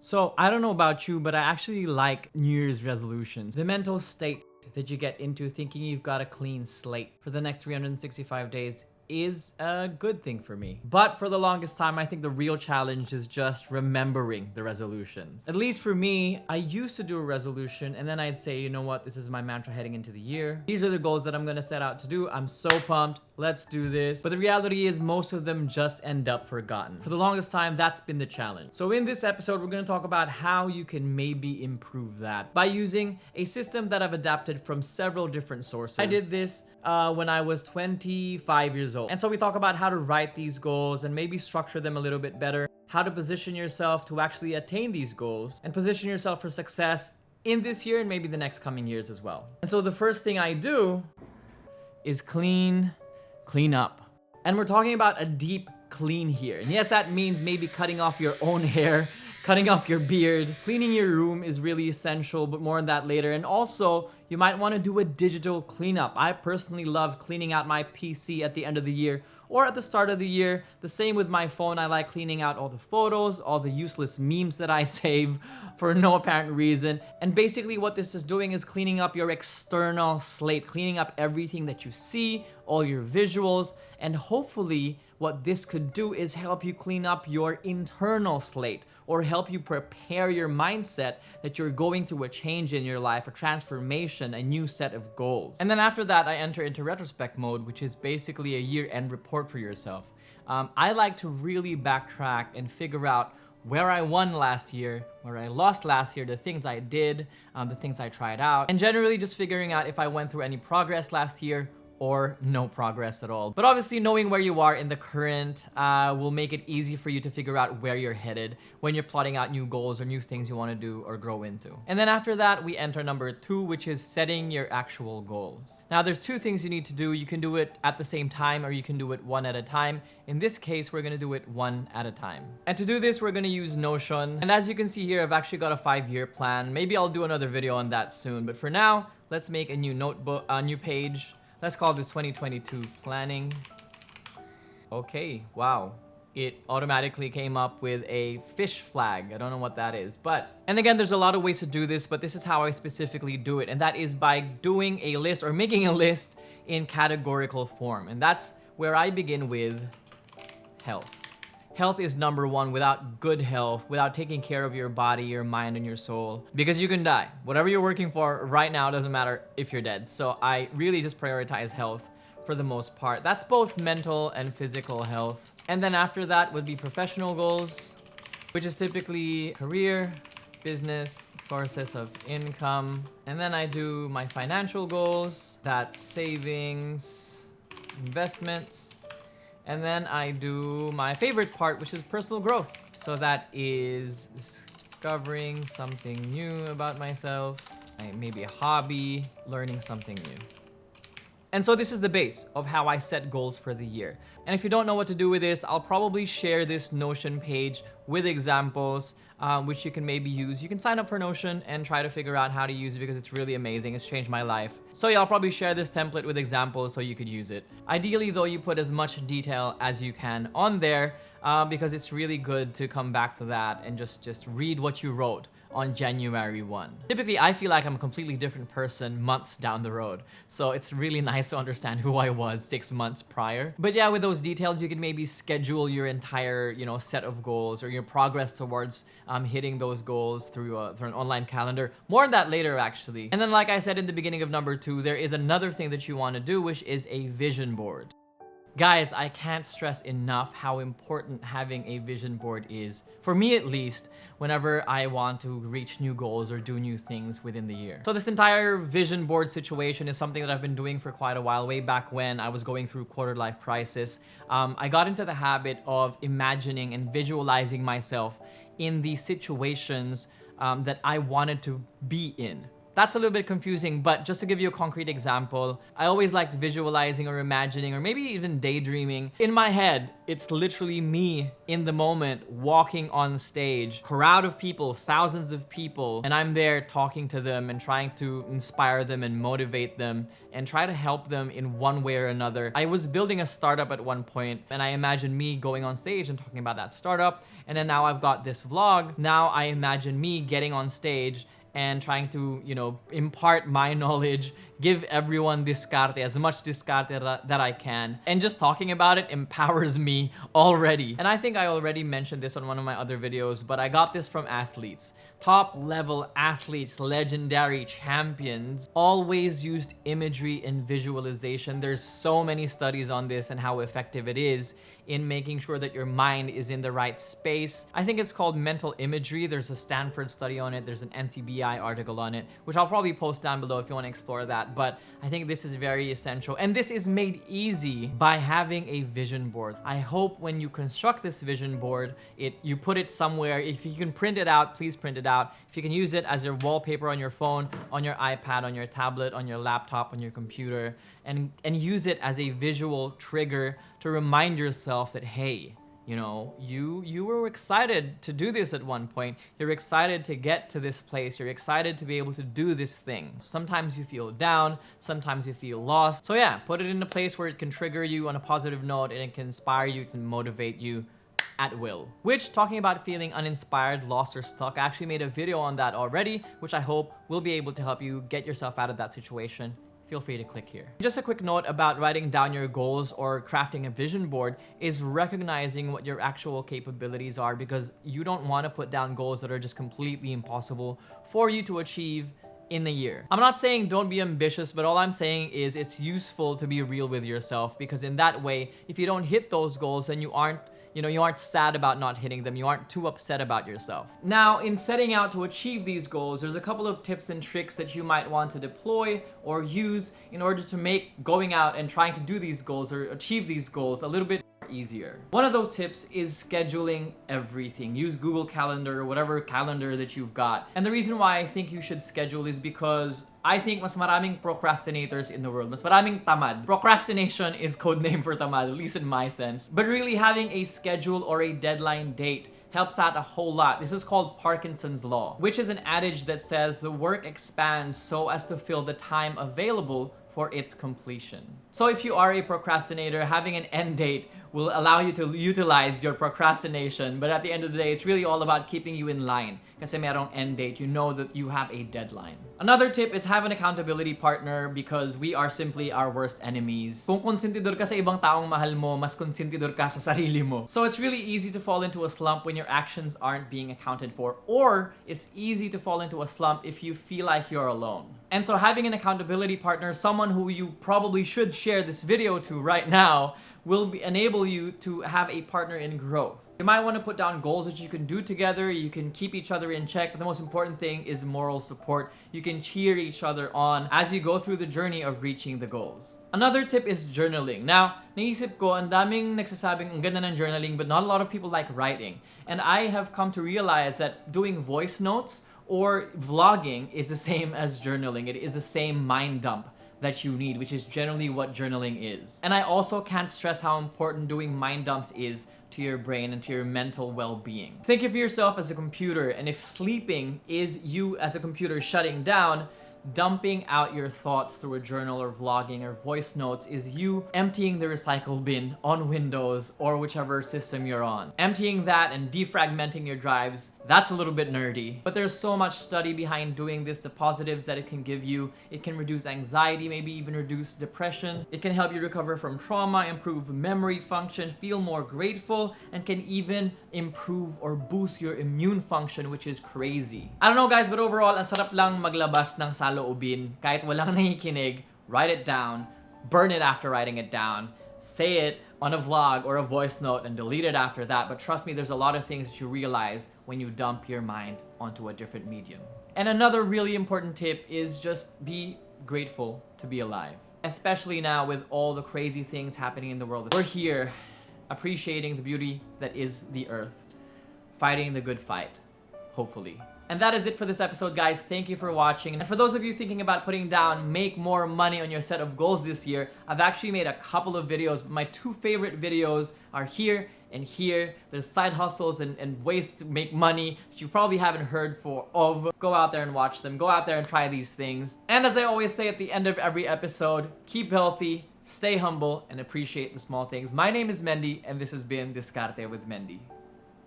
So, I don't know about you, but I actually like New Year's resolutions. The mental state that you get into thinking you've got a clean slate for the next 365 days is a good thing for me. But for the longest time, I think the real challenge is just remembering the resolutions. At least for me, I used to do a resolution and then I'd say, you know what, this is my mantra heading into the year. These are the goals that I'm gonna set out to do. I'm so pumped. Let's do this. But the reality is most of them just end up forgotten. For the longest time, that's been the challenge. So in this episode, we're gonna talk about how you can maybe improve that by using a system that I've adapted from several different sources. I did this when I was 25 years old. And so we talk about how to write these goals and maybe structure them a little bit better, how to position yourself to actually attain these goals and position yourself for success in this year and maybe the next coming years as well. And so the first thing I do is clean up. And we're talking about a deep clean here. And yes, that means maybe cutting off your own hair, cutting off your beard. Cleaning your room is really essential, but more on that later. And also, you might want to do a digital cleanup. I personally love cleaning out my PC at the end of the year or at the start of the year. The same with my phone. I like cleaning out all the photos, all the useless memes that I save for no apparent reason. And basically what this is doing is cleaning up your external slate, cleaning up everything that you see, all your visuals, and hopefully what this could do is help you clean up your internal slate or help you prepare your mindset that you're going through a change in your life, a transformation, a new set of goals. And then after that, I enter into retrospect mode, which is basically a year-end report for yourself. I like to really backtrack and figure out where I won last year, where I lost last year, the things I did, the things I tried out, and generally just figuring out if I went through any progress last year or no progress at all. But obviously knowing where you are in the current will make it easy for you to figure out where you're headed when you're plotting out new goals or new things you want to do or grow into. And then after that, we enter number 2, which is setting your actual goals. Now there's 2 things you need to do. You can do it at the same time or you can do it one at a time. In this case, we're gonna do it one at a time. And to do this, we're gonna use Notion. And as you can see here, I've actually got a 5-year plan. Maybe I'll do another video on that soon. But for now, let's make a new notebook, a new page. Let's call this 2022 planning. Okay, wow. It automatically came up with a fish flag. I don't know what that is, and again, there's a lot of ways to do this, but this is how I specifically do it. And that is by doing a list or making a list in categorical form. And that's where I begin with health. Health is number 1. Without good health, without taking care of your body, your mind, and your soul, because you can die. Whatever you're working for right now doesn't matter if you're dead. So I really just prioritize health for the most part. That's both mental and physical health. And then after that would be professional goals, which is typically career, business, sources of income. And then I do my financial goals, that's savings, investments. And then I do my favorite part, which is personal growth. So that is discovering something new about myself, maybe a hobby, learning something new. And so this is the base of how I set goals for the year. And if you don't know what to do with this, I'll probably share this Notion page with examples, which you can maybe use. You can sign up for Notion and try to figure out how to use it because it's really amazing. It's changed my life. So yeah, I'll probably share this template with examples so you could use it. Ideally though, you put as much detail as you can on there because it's really good to come back to that and just read what you wrote on January 1. Typically, I feel like I'm a completely different person months down the road. So it's really nice to understand who I was 6 months prior. But yeah, with those details, you can maybe schedule your entire, set of goals or your progress towards hitting those goals through an online calendar. More on that later, actually. And then, like I said in the beginning of number 2, there is another thing that you want to do, which is a vision board. Guys, I can't stress enough how important having a vision board is, for me at least, whenever I want to reach new goals or do new things within the year. So this entire vision board situation is something that I've been doing for quite a while, way back when I was going through quarter life crisis. I got into the habit of imagining and visualizing myself in the situations that I wanted to be in That's a little bit confusing, but just to give you a concrete example, I always liked visualizing or imagining or maybe even daydreaming. In my head, it's literally me in the moment walking on stage, crowd of people, thousands of people, and I'm there talking to them and trying to inspire them and motivate them and try to help them in one way or another. I was building a startup at one point, and I imagine me going on stage and talking about that startup, and then now I've got this vlog. Now I imagine me getting on stage and trying to, impart my knowledge, give everyone Diskarte, as much Diskarte that I can. And just talking about it empowers me already. And I think I already mentioned this on one of my other videos, but I got this from athletes. Top level athletes, legendary champions, always used imagery and visualization. There's so many studies on this and how effective it is in making sure that your mind is in the right space. I think it's called mental imagery. There's a Stanford study on it. There's an NCBI article on it, which I'll probably post down below if you want to explore that. But I think this is very essential. And this is made easy by having a vision board. I hope when you construct this vision board, you put it somewhere. If you can print it out, please print it out. If you can use it as your wallpaper on your phone, on your iPad, on your tablet, on your laptop, on your computer, and use it as a visual trigger to remind yourself that, hey, you were excited to do this at one point. You're excited to get to this place. You're excited to be able to do this thing. Sometimes you feel down. Sometimes you feel lost. So yeah, put it in a place where it can trigger you on a positive note and it can inspire you, it can motivate you at will. Which, talking about feeling uninspired, lost, or stuck, I actually made a video on that already, which I hope will be able to help you get yourself out of that situation. Feel free to click here. Just a quick note about writing down your goals or crafting a vision board is recognizing what your actual capabilities are, because you don't want to put down goals that are just completely impossible for you to achieve in a year. I'm not saying don't be ambitious, but all I'm saying is it's useful to be real with yourself, because in that way, if you don't hit those goals, then you aren't sad about not hitting them. You aren't too upset about yourself. Now, in setting out to achieve these goals, there's a couple of tips and tricks that you might want to deploy or use in order to make going out and trying to do these goals or achieve these goals a little bit easier. One of those tips is scheduling everything. Use Google Calendar or whatever calendar that you've got. And the reason why I think you should schedule is because I think mas maraming procrastinators in the world. Mas maraming tamad. Procrastination is codename for tamad, at least in my sense. But really, having a schedule or a deadline date helps out a whole lot. This is called Parkinson's Law, which is an adage that says the work expands so as to fill the time available for its completion. So if you are a procrastinator, having an end date will allow you to utilize your procrastination, but at the end of the day, it's really all about keeping you in line. Kasi merong end date, you know that you have a deadline. Another tip is have an accountability partner, because we are simply our worst enemies. Kung konsentidor ka sa ibang taong mahal mo, mas konsentidor ka sa sarili mo. So it's really easy to fall into a slump when your actions aren't being accounted for, or it's easy to fall into a slump if you feel like you're alone. And so having an accountability partner, someone who you probably should share this video to right now, will enable you to have a partner in growth. You might want to put down goals that you can do together. You can keep each other in check, but the most important thing is moral support. You can cheer each other on as you go through the journey of reaching the goals. Another tip is journaling. Now, naisip ko, ang daming nagsasabing ang ganda ng journaling, but not a lot of people like writing. And I have come to realize that doing voice notes or vlogging is the same as journaling. It is the same mind dump that you need, which is generally what journaling is. And I also can't stress how important doing mind dumps is to your brain and to your mental well-being. Think of yourself as a computer, and if sleeping is you as a computer shutting down, dumping out your thoughts through a journal or vlogging or voice notes is you emptying the recycle bin on Windows or whichever system you're on. Emptying that and defragmenting your drives, that's a little bit nerdy. But there's so much study behind doing this, the positives that it can give you. It can reduce anxiety, maybe even reduce depression. It can help you recover from trauma, improve memory function, feel more grateful, and can even improve or boost your immune function, which is crazy. I don't know guys, but overall, ang sarap lang maglabas ng saloobin. Kahit walang nakikinig, write it down, burn it after writing it down, say it on a vlog or a voice note and delete it after that. But trust me, there's a lot of things that you realize when you dump your mind onto a different medium. And another really important tip is just be grateful to be alive. Especially now with all the crazy things happening in the world. We're here appreciating the beauty that is the earth, fighting the good fight, hopefully. And that is it for this episode, guys. Thank you for watching. And for those of you thinking about putting down make more money on your set of goals this year, I've actually made a couple of videos. My two favorite videos are here and here. There's side hustles and ways to make money that you probably haven't heard of. Go out there and watch them. Go out there and try these things. And as I always say at the end of every episode, keep healthy, stay humble, and appreciate the small things. My name is Mendy, and this has been Diskarte with Mendy.